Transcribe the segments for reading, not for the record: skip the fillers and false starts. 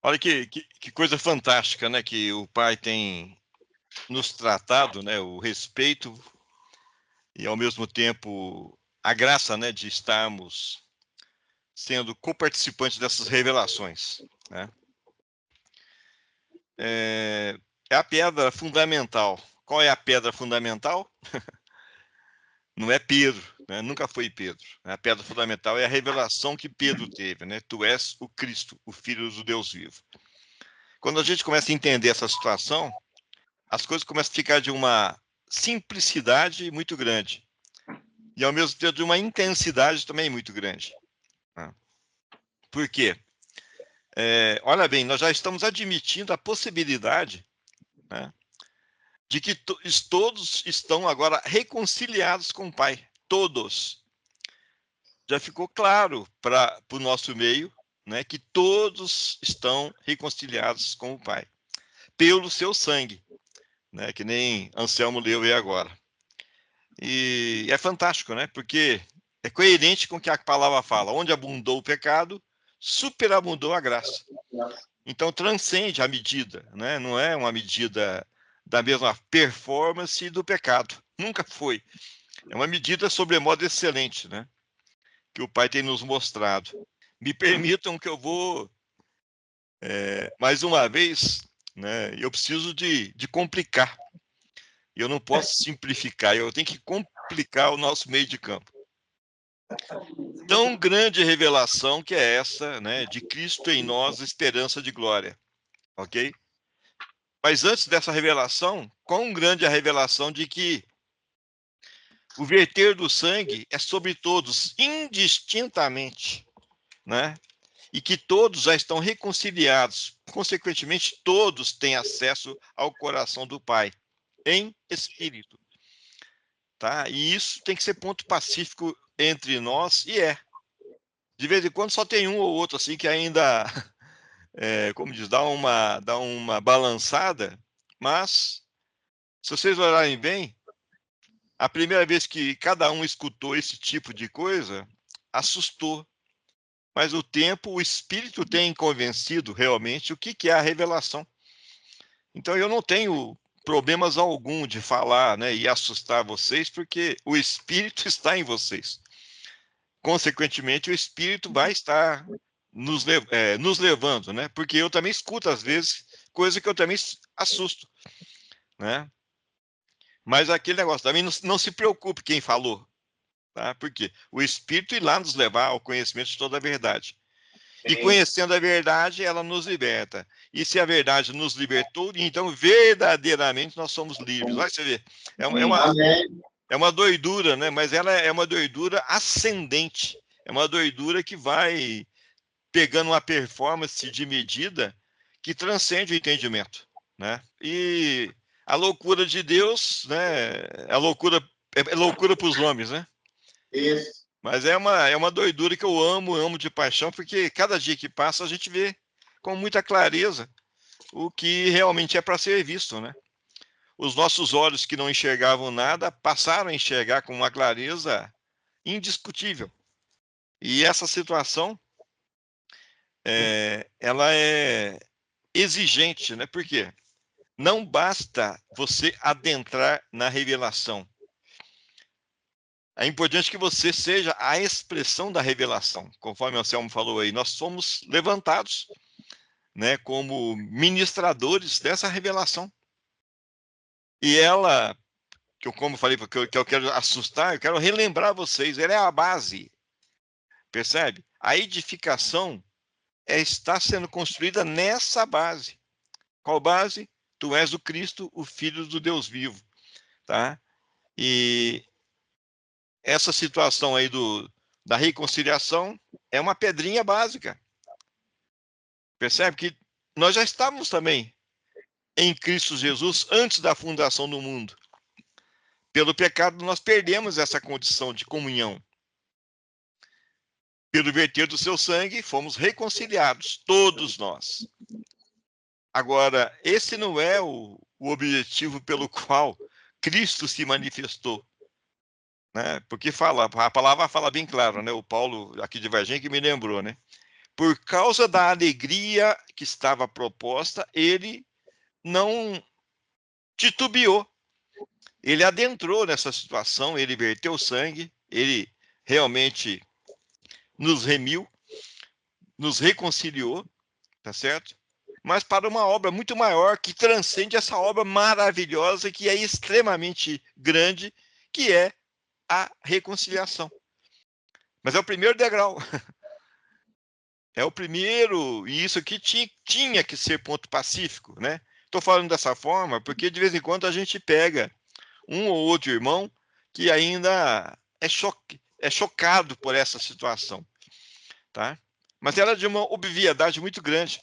Olha que coisa fantástica, né? Que o Pai tem nos tratado, né? O respeito e, ao mesmo tempo, a graça, né? De estarmos sendo coparticipantes dessas revelações, né? É a pedra fundamental. Qual é a pedra fundamental? Não é Pedro, né? Nunca foi Pedro. A pedra fundamental é a revelação que Pedro teve, né? Tu és o Cristo, o Filho do Deus vivo. Quando a gente começa a entender essa situação, as coisas começam a ficar de uma simplicidade muito grande e, ao mesmo tempo, de uma intensidade também muito grande. Por quê? Olha bem, nós já estamos admitindo a possibilidade, né, de que todos estão agora reconciliados com o Pai. Todos. Já ficou claro para o nosso meio, né, que todos estão reconciliados com o Pai. Pelo seu sangue, né, que nem Anselmo leu aí agora. E é fantástico, né? Porque é coerente com o que a palavra fala. Onde abundou o pecado, superabundou a graça. Então transcende a medida, né? Não é uma medida da mesma performance do pecado. Nunca foi. É uma medida sobremodo excelente, né? Que o Pai tem nos mostrado. Me permitam que eu vou, mais uma vez, né? Eu preciso de complicar. Eu não posso simplificar, eu tenho que complicar o nosso meio de campo. Tão grande revelação que é essa, né, de Cristo em nós, esperança de glória, ok? Mas antes dessa revelação, quão grande é a revelação de que o verter do sangue é sobre todos, indistintamente, né? E que todos já estão reconciliados. Consequentemente, todos têm acesso ao coração do Pai, em espírito, tá? E isso tem que ser ponto pacífico entre nós, e é. De vez em quando só tem um ou outro assim que ainda, como diz, dá uma balançada, mas se vocês olharem bem, a primeira vez que cada um escutou esse tipo de coisa, assustou. Mas o tempo, o Espírito tem convencido realmente o que é a revelação. Então eu não tenho problemas algum de falar, né, e assustar vocês, porque o Espírito está em vocês. Consequentemente, o Espírito vai estar nos levando, né? Porque eu também escuto, às vezes, coisa que eu também assusto, né? Mas aquele negócio, também não se preocupe quem falou, tá? Porque o Espírito irá nos levar ao conhecimento de toda a verdade. E conhecendo a verdade, ela nos liberta. E se a verdade nos libertou, então verdadeiramente nós somos livres. Vai você ver. É uma, é uma doidura, né? Mas ela é uma doidura ascendente. É uma doidura que vai pegando uma performance de medida que transcende o entendimento, né? E a loucura de Deus, né? É loucura para os homens, né? Isso. Mas é uma doidura que eu amo de paixão, porque cada dia que passa a gente vê com muita clareza o que realmente é para ser visto, né? Os nossos olhos que não enxergavam nada passaram a enxergar com uma clareza indiscutível. E essa situação, ela é exigente, né? Por quê? Não basta você adentrar na revelação. É importante que você seja a expressão da revelação. Conforme o Anselmo falou aí, nós somos levantados, né, como ministradores dessa revelação. E ela, como eu falei, que eu quero assustar, eu quero relembrar vocês, ela é a base, percebe? A edificação está sendo construída nessa base. Qual base? Tu és o Cristo, o Filho do Deus vivo, tá? E essa situação aí da reconciliação é uma pedrinha básica. Percebe que nós já estávamos também em Cristo Jesus antes da fundação do mundo. Pelo pecado, nós perdemos essa condição de comunhão. Pelo verter do seu sangue, fomos reconciliados, todos nós. Agora, esse não é o objetivo pelo qual Cristo se manifestou. Né? Porque a palavra fala bem claro, né? O Paulo, aqui de Varginha, que me lembrou, né? por causa da alegria que estava proposta, ele não titubeou. Ele adentrou nessa situação, ele verteu sangue, ele realmente nos remiu, nos reconciliou, tá certo? Mas para uma obra muito maior, que transcende essa obra maravilhosa, que é extremamente grande, que é a reconciliação. Mas é o primeiro degrau. É o primeiro, e isso aqui tinha que ser ponto pacífico, né? Estou falando dessa forma porque de vez em quando a gente pega um ou outro irmão que ainda é chocado por essa situação, tá? Mas ela é de uma obviedade muito grande.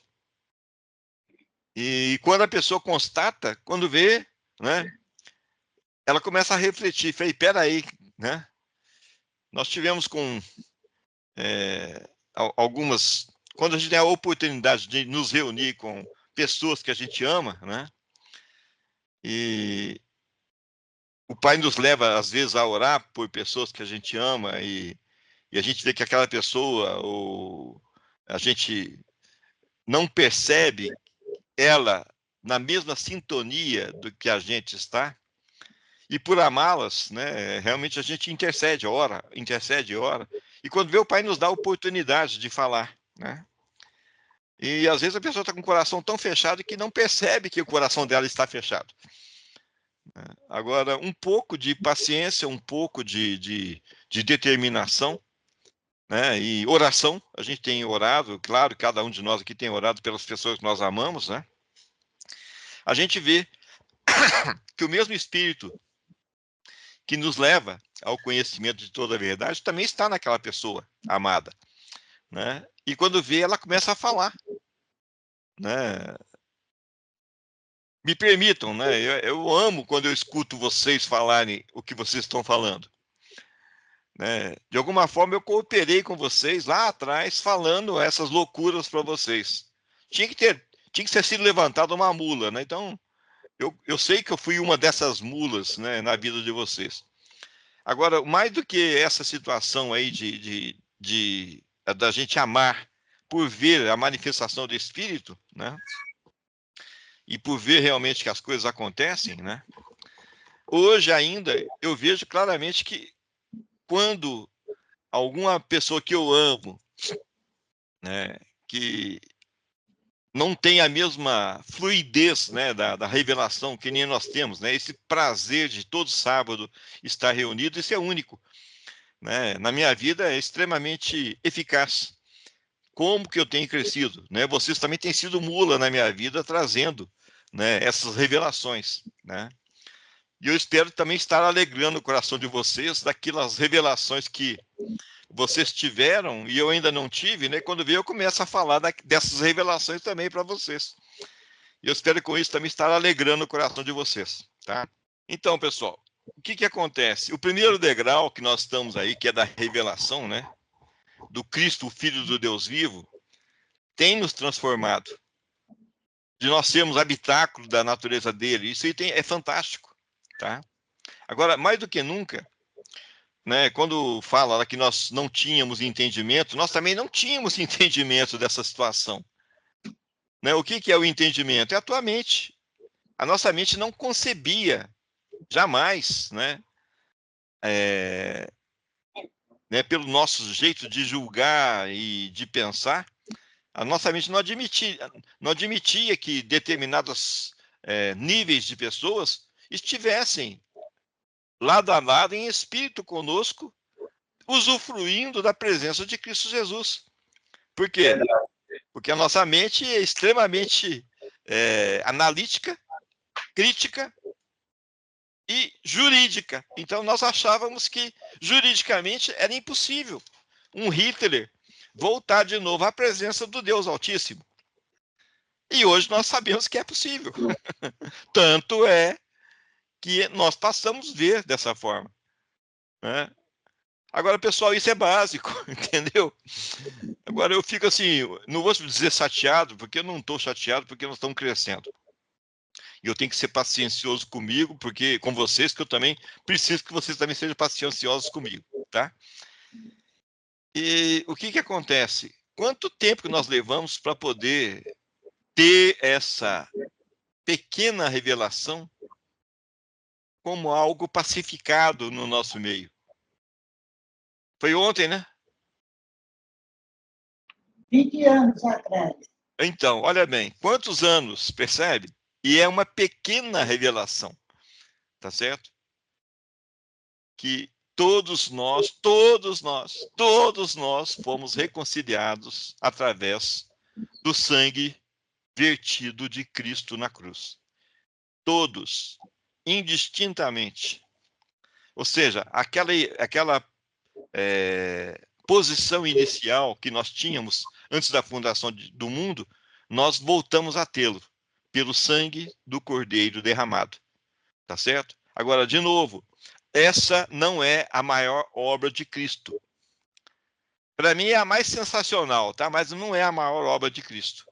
E quando a pessoa constata, quando vê, né, ela começa a refletir, falei, peraí, né? Nós tivemos com algumas, quando a gente tem a oportunidade de nos reunir com pessoas que a gente ama, né? E o Pai nos leva, às vezes, a orar por pessoas que a gente ama e a gente vê que aquela pessoa, ou a gente não percebe ela na mesma sintonia do que a gente está, e por amá-las, né, realmente a gente intercede, ora, e quando vê o Pai nos dá a oportunidade de falar, né? E às vezes a pessoa está com o coração tão fechado que não percebe que o coração dela está fechado. Agora, um pouco de paciência, um pouco de determinação, né? E oração, a gente tem orado, claro, cada um de nós aqui tem orado pelas pessoas que nós amamos, né? A gente vê que o mesmo Espírito que nos leva ao conhecimento de toda a verdade também está naquela pessoa amada, né? E quando vê, ela começa a falar, né? Me permitam, né? Eu amo quando eu escuto vocês falarem o que vocês estão falando, né? De alguma forma eu cooperei com vocês lá atrás falando essas loucuras para vocês. Tinha que ter sido levantada uma mula, né? Então eu sei que eu fui uma dessas mulas, né, na vida de vocês. Agora, mais do que essa situação aí da gente amar por ver a manifestação do Espírito, né? E por ver realmente que as coisas acontecem, né? Hoje ainda eu vejo claramente que quando alguma pessoa que eu amo, né, que não tem a mesma fluidez, né, da revelação que nem nós temos, né, esse prazer de todo sábado estar reunido, isso é único, né, na minha vida é extremamente eficaz. Como que eu tenho crescido, né? Vocês também têm sido mula na minha vida, trazendo, né, essas revelações, né? E eu espero também estar alegrando o coração de vocês daquelas revelações que vocês tiveram e eu ainda não tive, né? Quando vier, eu começo a falar dessas revelações também para vocês. E eu espero com isso também estar alegrando o coração de vocês, tá? Então, pessoal, o que acontece? O primeiro degrau que nós estamos aí, que é da revelação, né? Do Cristo, o Filho do Deus vivo, tem nos transformado, de nós sermos habitáculo da natureza dele. Isso aí é fantástico, tá? Agora, mais do que nunca, né, quando fala que nós não tínhamos entendimento, nós também não tínhamos entendimento dessa situação. Né? O que é o entendimento? É a tua mente. A nossa mente não concebia, jamais, é, pelo nosso jeito de julgar e de pensar, a nossa mente não admitia que determinados níveis de pessoas estivessem lado a lado em espírito conosco, usufruindo da presença de Cristo Jesus. Por quê? Porque a nossa mente é extremamente analítica, crítica e jurídica. Então nós achávamos que juridicamente era impossível um Hitler voltar de novo à presença do Deus Altíssimo. E hoje nós sabemos que é possível. Tanto é que nós passamos a ver dessa forma, né? Agora, pessoal, isso é básico, entendeu? Agora eu fico assim, não vou dizer chateado, porque eu não estou chateado, porque nós estamos crescendo. E eu tenho que ser paciencioso comigo, porque com vocês, que eu também preciso que vocês também sejam pacienciosos comigo, tá? E o que acontece? quanto tempo que nós levamos para poder ter essa pequena revelação como algo pacificado no nosso meio? Foi ontem, né? 20 anos atrás. Então, olha bem, quantos anos, percebe? E é uma pequena revelação, tá certo? Que todos nós fomos reconciliados através do sangue vertido de Cristo na cruz. Todos, indistintamente. Ou seja, aquela posição inicial que nós tínhamos antes da fundação do mundo, nós voltamos a tê-lo pelo sangue do Cordeiro derramado. Tá certo? Agora, de novo, essa não é a maior obra de Cristo. Para mim é a mais sensacional, tá? Mas não é a maior obra de Cristo.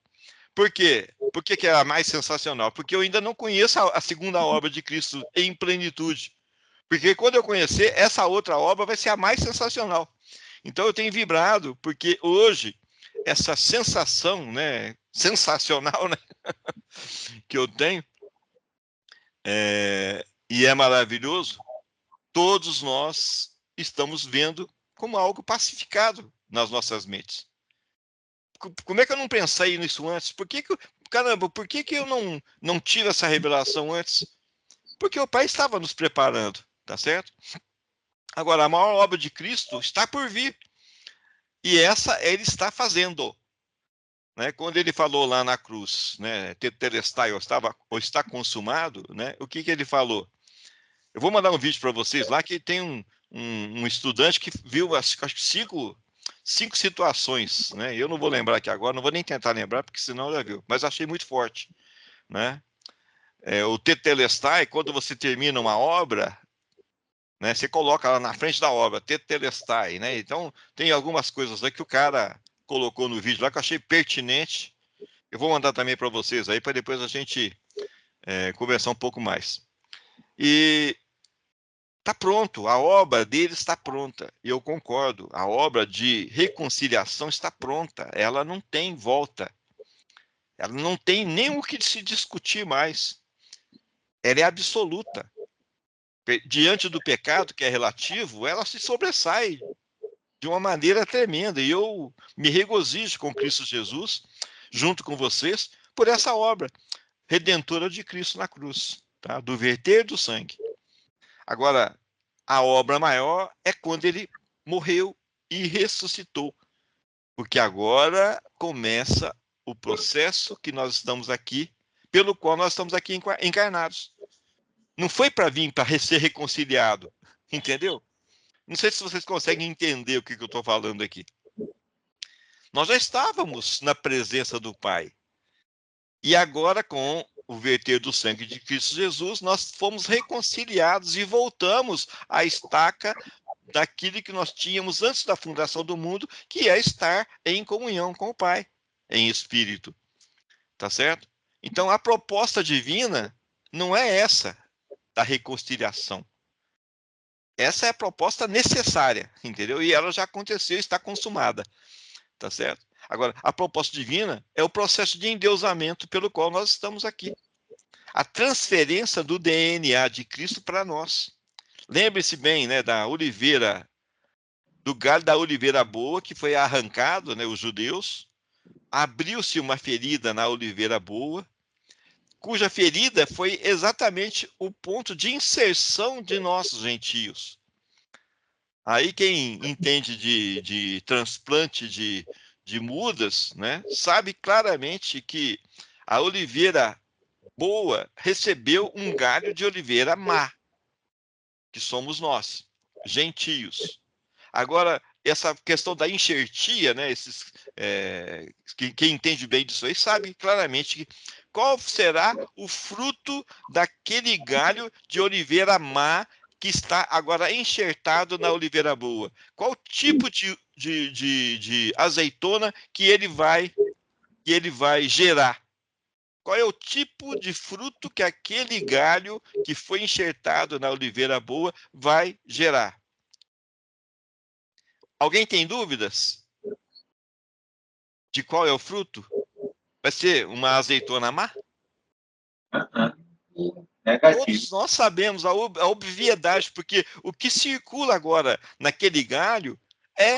Por quê? Por que é a mais sensacional? Porque eu ainda não conheço a segunda obra de Cristo em plenitude. Porque quando eu conhecer, essa outra obra vai ser a mais sensacional. Então eu tenho vibrado, porque hoje, essa sensação, né, sensacional, né, que eu tenho, e é maravilhoso, todos nós estamos vendo como algo pacificado nas nossas mentes. Como é que eu não pensei nisso antes? Caramba, por que eu não tive essa revelação antes? Porque o Pai estava nos preparando, tá certo? Agora, a maior obra de Cristo está por vir. E essa ele está fazendo. Né? Quando ele falou lá na cruz, né, tetelestai, ou está consumado, né, o que ele falou? Eu vou mandar um vídeo para vocês lá que tem um estudante que viu acho que cinco situações, né? Eu não vou lembrar aqui agora, não vou nem tentar lembrar, porque senão já viu, mas achei muito forte, né? O tetelestai, quando você termina uma obra, né, você coloca lá na frente da obra, tetelestai, né? Então, tem algumas coisas aí que o cara colocou no vídeo lá que eu achei pertinente. Eu vou mandar também para vocês aí, para depois a gente conversar um pouco mais. E está pronto, a obra dele está pronta. E eu concordo, a obra de reconciliação está pronta. Ela não tem volta. Ela não tem nem o que se discutir mais. Ela é absoluta. Diante do pecado, que é relativo, ela se sobressai de uma maneira tremenda. E eu me regozijo com Cristo Jesus, junto com vocês, por essa obra redentora de Cristo na cruz, tá? Do verter do sangue. Agora, a obra maior é quando ele morreu e ressuscitou, porque agora começa o processo que nós estamos aqui, pelo qual nós estamos aqui encarnados. Não foi para vir para ser reconciliado, entendeu? Não sei se vocês conseguem entender o que eu estou falando aqui. Nós já estávamos na presença do Pai. E agora, com o verter do sangue de Cristo Jesus, nós fomos reconciliados e voltamos à estaca daquilo que nós tínhamos antes da fundação do mundo, que é estar em comunhão com o Pai, em espírito. Tá certo? Então, a proposta divina não é essa da reconciliação. Essa é a proposta necessária, entendeu? E ela já aconteceu, está consumada. Tá certo? Agora, a proposta divina é o processo de endeusamento pelo qual nós estamos aqui. A transferência do DNA de Cristo para nós. Lembre-se bem, né, da oliveira, do galho da oliveira boa, que foi arrancado, né, os judeus, abriu-se uma ferida na oliveira boa, cuja ferida foi exatamente o ponto de inserção de nós, gentios. Aí quem entende de transplante de mudas, né, sabe claramente que a oliveira boa recebeu um galho de oliveira má, que somos nós, gentios. Agora, essa questão da enxertia, né, quem entende bem disso aí sabe claramente qual será o fruto daquele galho de oliveira má que está agora enxertado na oliveira boa. Qual tipo de azeitona que ele vai gerar? Qual é o tipo de fruto que aquele galho que foi enxertado na oliveira boa vai gerar? Alguém tem dúvidas? de qual é o fruto? Vai ser uma azeitona má? Negativo. Todos nós sabemos a obviedade, porque o que circula agora naquele galho é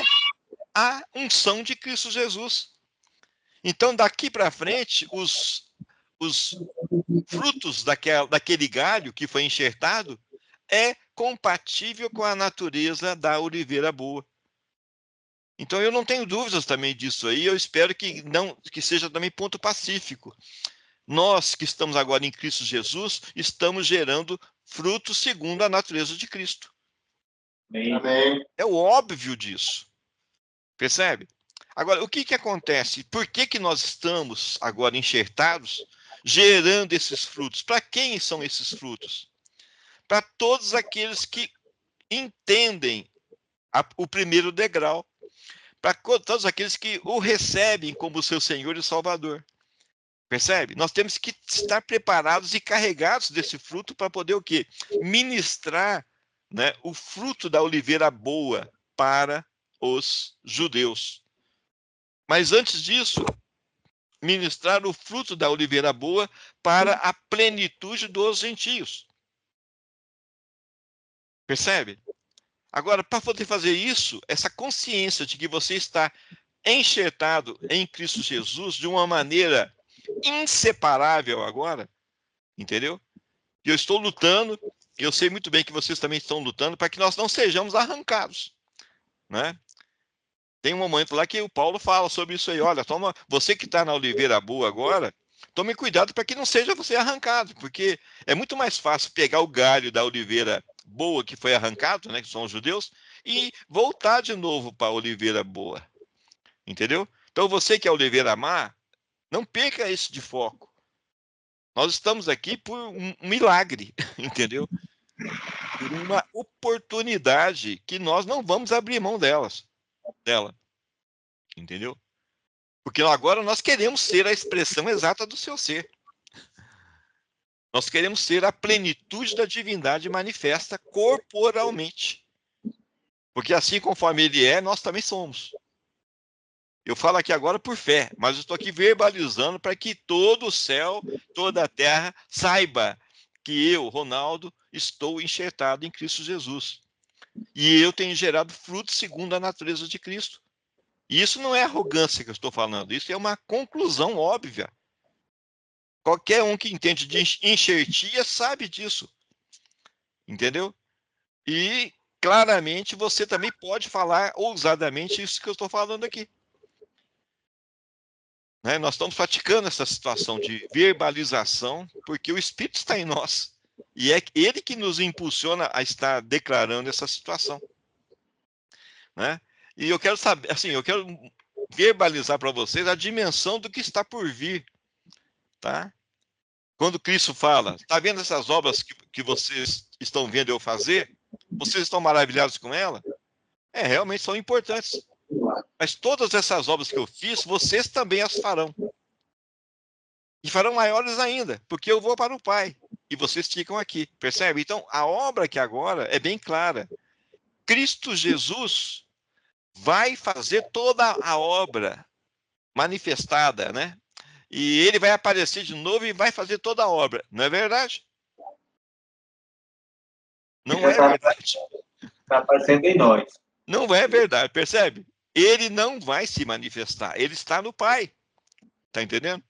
a unção de Cristo Jesus. Então, daqui para frente, os frutos daquele galho que foi enxertado é compatível com a natureza da oliveira boa. Então, eu não tenho dúvidas também disso aí, eu espero que seja também ponto pacífico. Nós que estamos agora em Cristo Jesus, estamos gerando frutos segundo a natureza de Cristo. Amém. É o óbvio disso. Percebe? Agora, o que acontece? Por que nós estamos agora enxertados, gerando esses frutos? Para quem são esses frutos? Para todos aqueles que entendem o primeiro degrau. Para todos aqueles que o recebem como seu Senhor e Salvador. Percebe? Nós temos que estar preparados e carregados desse fruto para poder o quê? Ministrar, né, o fruto da oliveira boa para os judeus. Mas antes disso, ministrar o fruto da oliveira boa para a plenitude dos gentios. Percebe? Agora, para poder fazer isso, essa consciência de que você está enxertado em Cristo Jesus de uma maneira inseparável agora, entendeu? Eu estou lutando, eu sei muito bem que vocês também estão lutando para que nós não sejamos arrancados, né? Tem um momento lá que o Paulo fala sobre isso aí. Olha, você que está na oliveira boa agora, tome cuidado para que não seja você arrancado, porque é muito mais fácil pegar o galho da oliveira boa que foi arrancado, né, que são os judeus, e voltar de novo para a oliveira boa. Entendeu? Então você que é oliveira má, não perca isso de foco. Nós estamos aqui por um milagre, entendeu? Por uma oportunidade que nós não vamos abrir mão dela. Entendeu? Porque agora nós queremos ser a expressão exata do seu ser. Nós queremos ser a plenitude da divindade manifesta corporalmente. Porque assim conforme ele é, nós também somos. Eu falo aqui agora por fé, mas eu estou aqui verbalizando para que todo o céu, toda a terra saiba que eu, Ronaldo, estou enxertado em Cristo Jesus. E eu tenho gerado frutos segundo a natureza de Cristo. E isso não é arrogância que eu estou falando, isso é uma conclusão óbvia. Qualquer um que entende de enxertia sabe disso. Entendeu? E claramente você também pode falar ousadamente isso que eu estou falando aqui. Né? Nós estamos praticando essa situação de verbalização porque o Espírito está em nós. E é ele que nos impulsiona a estar declarando essa situação. Né? E eu quero saber, assim, eu quero verbalizar para vocês a dimensão do que está por vir. Tá? Quando Cristo fala, está vendo essas obras que vocês estão vendo eu fazer? Vocês estão maravilhados com ela? Realmente são importantes. Mas todas essas obras que eu fiz, vocês também as farão. E farão maiores ainda, porque eu vou para o Pai. E vocês ficam aqui, percebe? Então, a obra aqui agora é bem clara. Cristo Jesus vai fazer toda a obra manifestada, né? E ele vai aparecer de novo e vai fazer toda a obra. Não é verdade? Não é verdade. Está aparecendo em nós. Não é verdade, percebe? Ele não vai se manifestar, ele está no Pai. Está entendendo?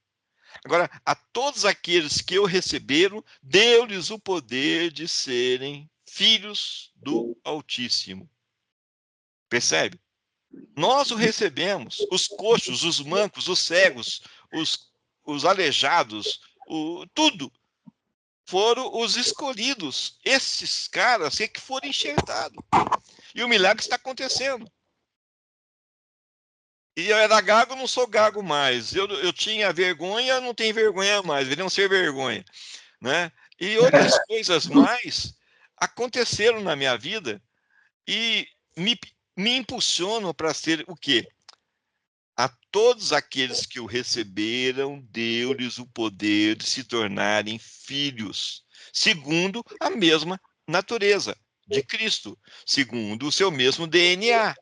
Agora, a todos aqueles que o receberam, deu-lhes o poder de serem filhos do Altíssimo. Percebe? Nós o recebemos, os coxos, os mancos, os cegos, os aleijados, tudo. Foram os escolhidos, esses caras que foram enxertados. E o milagre está acontecendo. E eu era gago, não sou gago mais. Eu tinha vergonha, não tenho vergonha mais. Deveriam ser vergonha. Né? E outras coisas mais aconteceram na minha vida e me impulsionam para ser o quê? A todos aqueles que o receberam, deu-lhes o poder de se tornarem filhos, segundo a mesma natureza de Cristo, segundo o seu mesmo DNA.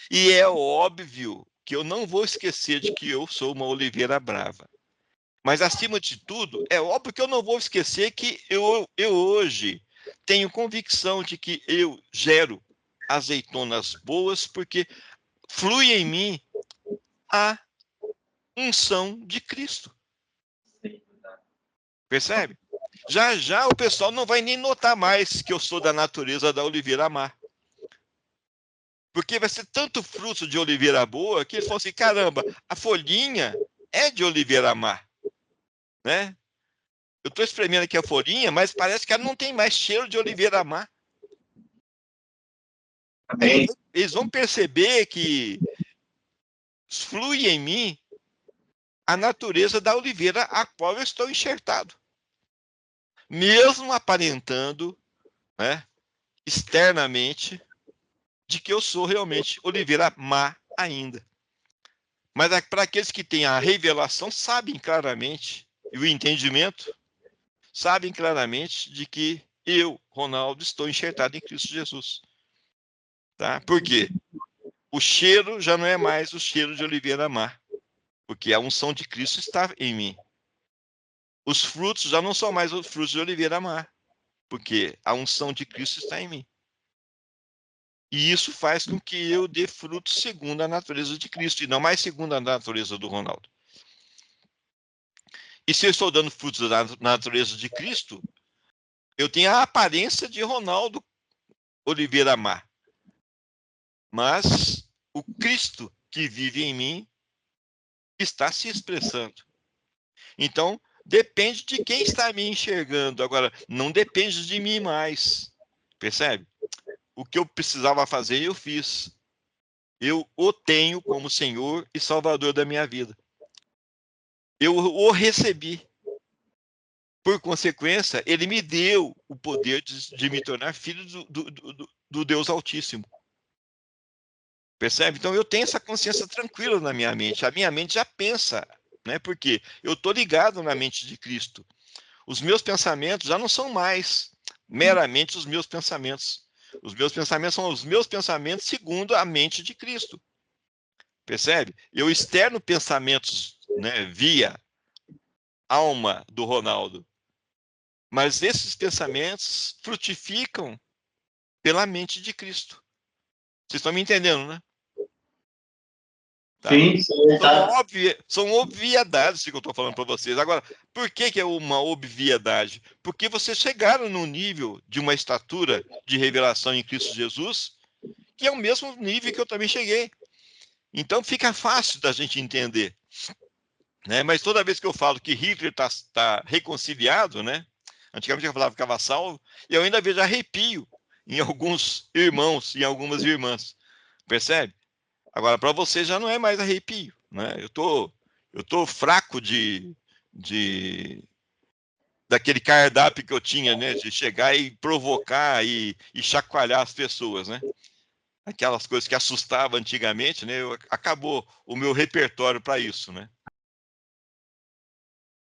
E é óbvio que eu não vou esquecer de que eu sou uma oliveira brava. Mas, acima de tudo, é óbvio que eu não vou esquecer que eu hoje tenho convicção de que eu gero azeitonas boas, porque flui em mim a unção de Cristo. Percebe? Já já o pessoal não vai nem notar mais que eu sou da natureza da oliveira má. Porque vai ser tanto fruto de oliveira boa que eles falam assim, caramba, a folhinha é de oliveira má. Né? Eu estou espremendo aqui a folhinha, mas parece que ela não tem mais cheiro de oliveira má. Aí eles vão perceber que flui em mim a natureza da oliveira a qual eu estou enxertado. Mesmo aparentando, né, externamente, de que eu sou realmente oliveira má ainda. Mas para aqueles que têm a revelação, sabem claramente, e o entendimento, sabem claramente de que eu, Ronaldo, estou enxertado em Cristo Jesus. Tá? Por quê? O cheiro já não é mais o cheiro de oliveira má, porque a unção de Cristo está em mim. Os frutos já não são mais os frutos de oliveira má, porque a unção de Cristo está em mim. E isso faz com que eu dê frutos segundo a natureza de Cristo, e não mais segundo a natureza do Ronaldo. E se eu estou dando frutos da natureza de Cristo, eu tenho a aparência de Ronaldo Oliveira Má. Mas o Cristo que vive em mim está se expressando. Então, depende de quem está me enxergando. Agora, não depende de mim mais. Percebe? O que eu precisava fazer, eu fiz. Eu o tenho como Senhor e Salvador da minha vida. Eu o recebi. Por consequência, ele me deu o poder de me tornar filho do Deus Altíssimo. Percebe? Então, eu tenho essa consciência tranquila na minha mente. A minha mente já pensa, né? Porque eu estou ligado na mente de Cristo. Os meus pensamentos já não são mais meramente os meus pensamentos. Os meus pensamentos são os meus pensamentos segundo a mente de Cristo. Percebe? Eu externo pensamentos, né, via alma do Ronaldo. Mas esses pensamentos frutificam pela mente de Cristo. Vocês estão me entendendo, né? Tá? Sim, tá. São obviedades que eu estou falando para vocês. Agora, por que é uma obviedade? Porque vocês chegaram num nível de uma estatura de revelação em Cristo Jesus, que é o mesmo nível que eu também cheguei. Então, fica fácil da gente entender. Né? Mas toda vez que eu falo que Hitler está reconciliado, né? Antigamente eu falava que ficava salvo, e eu ainda vejo arrepio em alguns irmãos e em algumas irmãs. Percebe? Agora, para você já não é mais arrepio. Né? Eu tô fraco daquele cardápio que eu tinha, né? De chegar e provocar e chacoalhar as pessoas, né? Aquelas coisas que assustavam antigamente, né? Acabou o meu repertório para isso, né?